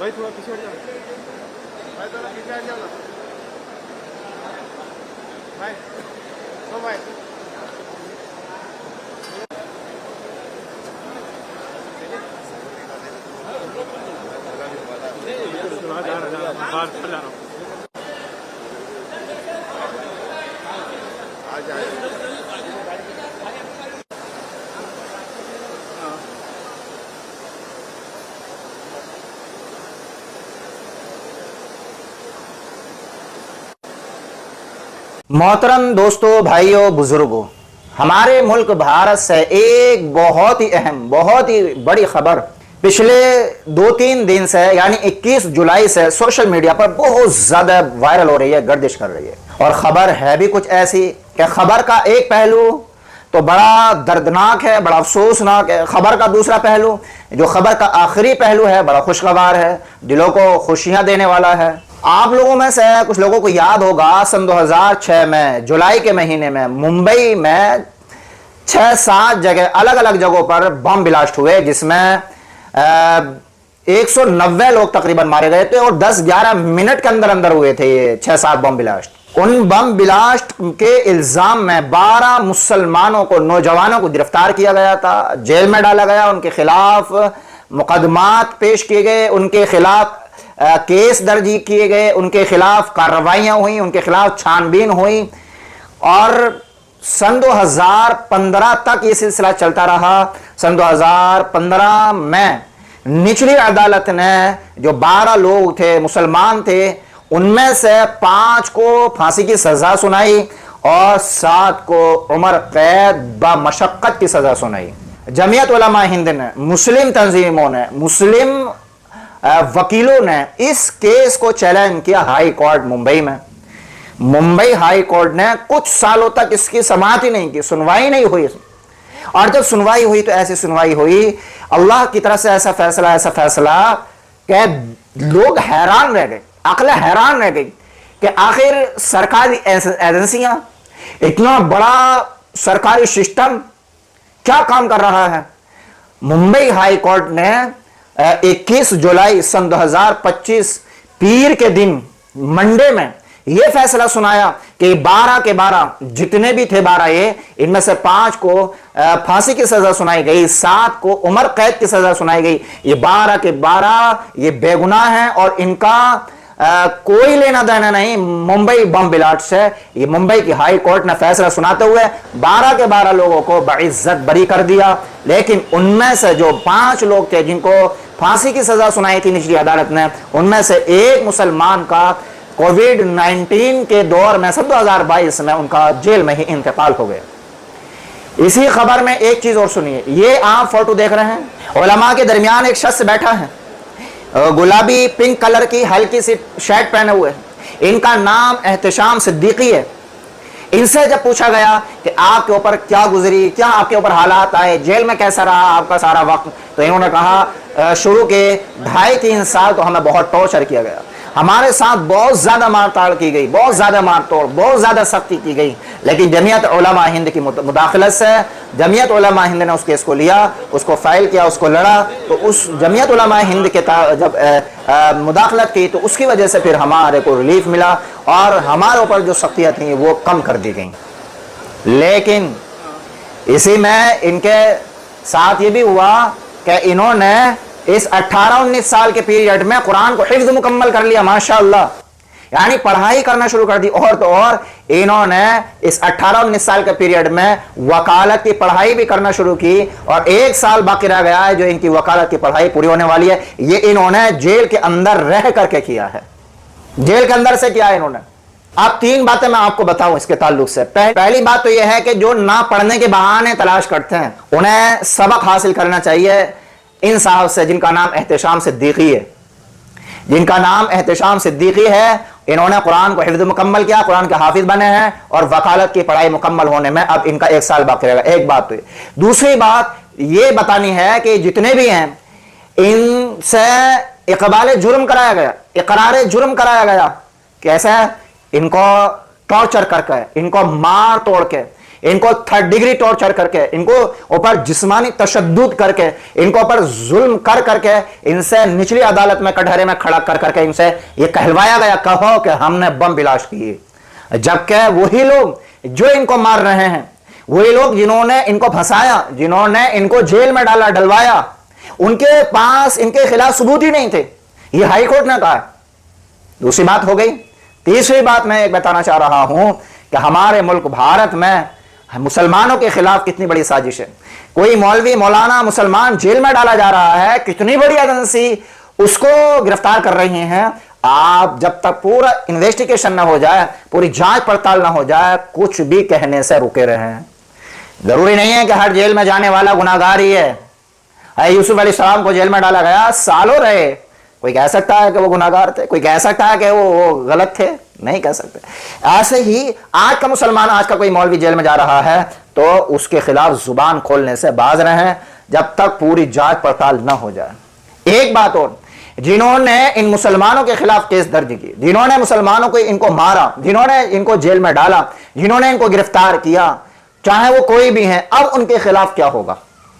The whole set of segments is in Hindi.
भाई थोड़ा पीछे हट जाओ, भाई थोड़ा पीछे हट जाओ ना भाई, तो भाई बाहर जा रहा हूँ। आ जाए मोहतरम दोस्तों, भाइयों, बुजुर्गों, हमारे मुल्क भारत से एक बहुत ही अहम, बहुत ही बड़ी खबर पिछले 2-3 दिन से यानी 21 जुलाई से सोशल मीडिया पर बहुत ज्यादा वायरल हो रही है, गर्दिश कर रही है। और खबर है भी कुछ ऐसी कि खबर का एक पहलू तो बड़ा दर्दनाक है, बड़ा अफसोसनाक है। खबर का दूसरा पहलू, जो खबर का आखिरी पहलू है, बड़ा खुशखबर है, दिलों को खुशियां देने वाला है। आप लोगों में से कुछ लोगों को याद होगा, सन 2006 में जुलाई के महीने में मुंबई में 6-7 जगह, अलग अलग जगहों पर बम ब्लास्ट हुए, जिसमें 190 लोग तकरीबन मारे गए थे और 10-11 मिनट के अंदर अंदर हुए थे ये 6-7 बम ब्लास्ट। उन बम ब्लास्ट के इल्जाम में 12 मुसलमानों को, नौजवानों को गिरफ्तार किया गया था, जेल में डाला गया, उनके खिलाफ मुकदमात पेश किए गए, उनके खिलाफ केस दर्ज किए गए, उनके खिलाफ कार्रवाइयां हुई, उनके खिलाफ छानबीन हुई। और सन 2015 तक ये सिलसिला चलता रहा। सन 2015 में निचली अदालत ने जो 12 लोग थे, मुसलमान थे, उनमें से 5 को फांसी की सजा सुनाई और 7 को उम्र कैद बमशक्कत की सजा सुनाई। जमीयत उलमा हिंद ने, मुस्लिम तंजीमों ने, मुस्लिम वकीलों ने इस केस को चैलेंज किया हाई कोर्ट मुंबई में। मुंबई हाई कोर्ट ने कुछ सालों तक इसकी समाअत ही नहीं की, सुनवाई नहीं हुई। और जब सुनवाई हुई तो ऐसी सुनवाई हुई, अल्लाह की तरफ से ऐसा फैसला कि लोग हैरान रह गए, अक्ल हैरान रह गई कि आखिर सरकारी एजेंसियां, इतना बड़ा सरकारी सिस्टम क्या काम कर रहा है। मुंबई हाई कोर्ट ने 21 जुलाई सन 2025 पीर के दिन, मंडे में यह फैसला सुनाया कि 12 के 12 जितने भी थे, 12 ये, इनमें से 5 को फांसी की सजा सुनाई गई, 7 को उम्र कैद की सजा सुनाई गई। ये 12 के 12 ये बेगुनाह हैं और इनका कोई लेना देना नहीं मुंबई बम ब्लास्ट से। ये मुंबई की हाई कोर्ट ने फैसला सुनाते हुए 12 के 12 लोगों को बइज्जत बरी कर दिया। लेकिन उनमें से जो 5 लोग थे जिनको फांसी की सजा सुनाई थी निचली अदालत ने, उनमें से एक मुसलमान का कोविड-19 के दौर में सन 2022 में उनका जेल में ही इंतकाल हो गया। इसी खबर में एक चीज और सुनिए, ये आप फोटो देख रहे हैं, उलमा के दरमियान एक शख्स बैठा है, गुलाबी पिंक कलर की हल्की सी शर्ट पहने हुए। इनका नाम एहतशाम सिद्दीकी है। इनसे जब पूछा गया कि आपके ऊपर क्या गुजरी, क्या आपके ऊपर हालात आए, जेल में कैसा रहा आपका सारा वक्त, तो इन्होंने कहा शुरू के 2.5-3 साल तो हमें बहुत टॉर्चर किया गया, हमारे साथ बहुत ज्यादा मारताड़ की गई, बहुत ज्यादा मारतोड़, बहुत ज्यादा सख्ती की गई। लेकिन जमीयत उलमा हिंद की मुदाखलत से जमीयत उलमा हिंद ने उस केस को लिया, उसको फाइल किया, उसको लड़ा। तो उस जमीयत उलमा हिंद के जब मुदाखलत की तो उसकी वजह से फिर हमारे को रिलीफ मिला और हमारे ऊपर जो सख्तियाँ थी वो कम कर दी गई। लेकिन इसी में इनके साथ ये भी हुआ कि इन्होंने इस 18-19 साल के पीरियड में कुरान को हिफ्ज मुकम्मल कर लिया, माशाअल्लाह, यानी पढ़ाई करना शुरू कर दी। और तो और इन्होंने इस 18-19 साल के पीरियड में वकालत की पढ़ाई भी करना शुरू की और 1 साल बाकी रह गया है जो इनकी वकालत की पढ़ाई पूरी होने वाली है। ये इन्होंने जेल के अंदर रह करके किया है, जेल के अंदर से किया है इन्होंने। अब 3 बातें मैं आपको बताऊं इसके ताल्लुक से। पहली बात तो यह है कि जो ना पढ़ने के बहाने तलाश करते हैं उन्हें सबक हासिल करना चाहिए इन साहब से, जिनका नाम एहतशाम सिद्दीकी है, जिनका नाम एहतशाम सिद्दीकी है। इन्होंने कुरान को हिफ्ज मुकम्मल किया, कुरान के हाफिज बने हैं और वकालत की पढ़ाई मुकम्मल होने में अब इनका 1 साल बाकी रहेगा। एक बात तो। दूसरी बात ये बतानी है कि जितने भी हैं इनसे इकबाल जुर्म कराया गया, इकरार जुर्म कराया गया। कैसे? इनको टॉर्चर करके, इनको मार तोड़ के, इनको 3rd डिग्री टॉर्चर करके, इनको ऊपर जिस्मानी तशद्दुद करके, इनको ऊपर जुल्म कर करके, इनसे निचली अदालत में कटहरे में खड़ा कर करके इनसे ये कहलवाया गया, कहो कि हमने बम ब्लास्ट किए। जबकि वही लोग जो इनको मार रहे हैं, वही लोग जिन्होंने इनको फंसाया, जिन्होंने इनको जेल में डाला, डलवाया, उनके पास इनके खिलाफ सबूत ही नहीं थे। ये हाई कोर्ट ने कहा। दूसरी बात हो गई। तीसरी बात मैं एक बताना चाह रहा हूं कि हमारे मुल्क भारत में मुसलमानों के खिलाफ कितनी बड़ी साजिश है। कोई मौलवी मौलाना मुसलमान जेल में डाला जा रहा है, कितनी बड़ी एजेंसी उसको गिरफ्तार कर रही हैं। आप जब तक पूरा इन्वेस्टिगेशन ना हो जाए, पूरी जांच पड़ताल ना हो जाए, कुछ भी कहने से रुके रहे। जरूरी नहीं है कि हर जेल में जाने वाला गुनाहगार ही है। यूसुफ अलैहिस्सलाम को जेल में डाला गया, सालों रहे। कोई कह सकता है कि वो गुनाहगार थे? कोई कह सकता है कि वो गलत थे? नहीं कह सकते। ऐसे ही आज का मुसलमान, आज का कोई मौलवी जेल में जा रहा है तो उसके खिलाफ जुबान खोलने से बाज रहे जब तक पूरी जांच पड़ताल न हो जाए। एक बात और, जिन्होंने इन मुसलमानों के खिलाफ केस दर्ज किए, जिन्होंने मुसलमानों को इनको मारा, जिन्होंने इनको जेल में डाला, जिन्होंने इनको गिरफ्तार किया, चाहे वो कोई भी है, अब उनके खिलाफ क्या होगा?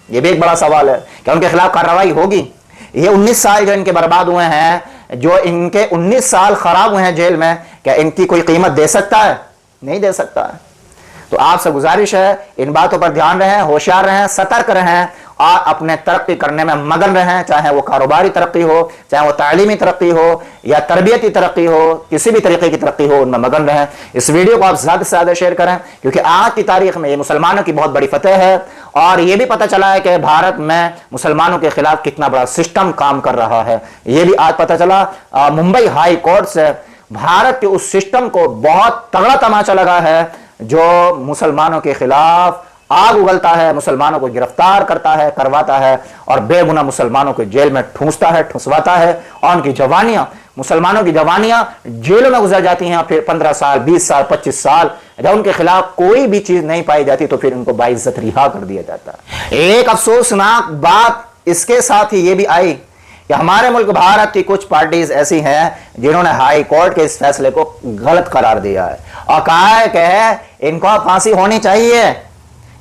यह भी एक बड़ा सवाल है। क्या उनके खिलाफ कार्रवाई होगी? ये 19 साल जो इनके बर्बाद हुए हैं, जो इनके 19 साल खराब हुए हैं जेल में, क्या इनकी कोई कीमत दे सकता है? नहीं दे सकता है। तो आपसे गुजारिश है, इन बातों पर ध्यान रहें, होशियार रहें, सतर्क रहें और अपने तरक्की करने में मगन रहें। चाहे वो कारोबारी तरक्की हो, चाहे वो तालीमी तरक्की हो या तरबियती तरक्की हो, किसी भी तरीके की तरक्की हो, उनमें मगन रहें। इस वीडियो को आप ज्यादा से ज्यादा शेयर करें, क्योंकि आज की तारीख में ये मुसलमानों की बहुत बड़ी फतेह है। और ये भी पता चला है कि भारत में मुसलमानों के खिलाफ कितना बड़ा सिस्टम काम कर रहा है। ये भी आज पता चला। मुंबई हाई कोर्ट से भारत के उस सिस्टम को बहुत तगड़ा तमाचा लगा है जो मुसलमानों के खिलाफ आग उगलता है, मुसलमानों को गिरफ्तार करता है, करवाता है और बेगुनाह मुसलमानों को जेल में ठूंसता है, ठुसवाता है। और उनकी जवानियां, मुसलमानों की जवानियां जेलों में गुजर जाती हैं। फिर 15 साल, 20 साल, 25 साल जब उनके खिलाफ कोई भी चीज नहीं पाई जाती तो फिर उनको बाइज्जत रिहा कर दिया जाता है। एक अफसोसनाक बात इसके साथ ही ये भी आई कि हमारे मुल्क भारत की कुछ पार्टीज ऐसी हैं जिन्होंने हाई कोर्ट के इस फैसले को गलत करार दिया है और कहा है कि इनको फांसी होनी चाहिए।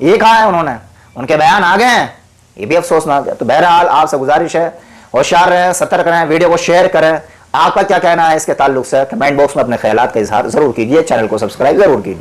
ये कहा है उन्होंने, उनके बयान आ गए हैं। ये भी अफसोसनाक है। तो बहरहाल आपसे गुजारिश है, होशियार रहें, सतर्क रहें, वीडियो को शेयर करें। आपका क्या कहना है इसके ताल्लुक से कमेंट बॉक्स में अपने ख्यालात का इजहार जरूर कीजिए। चैनल को सब्सक्राइब जरूर कीजिए।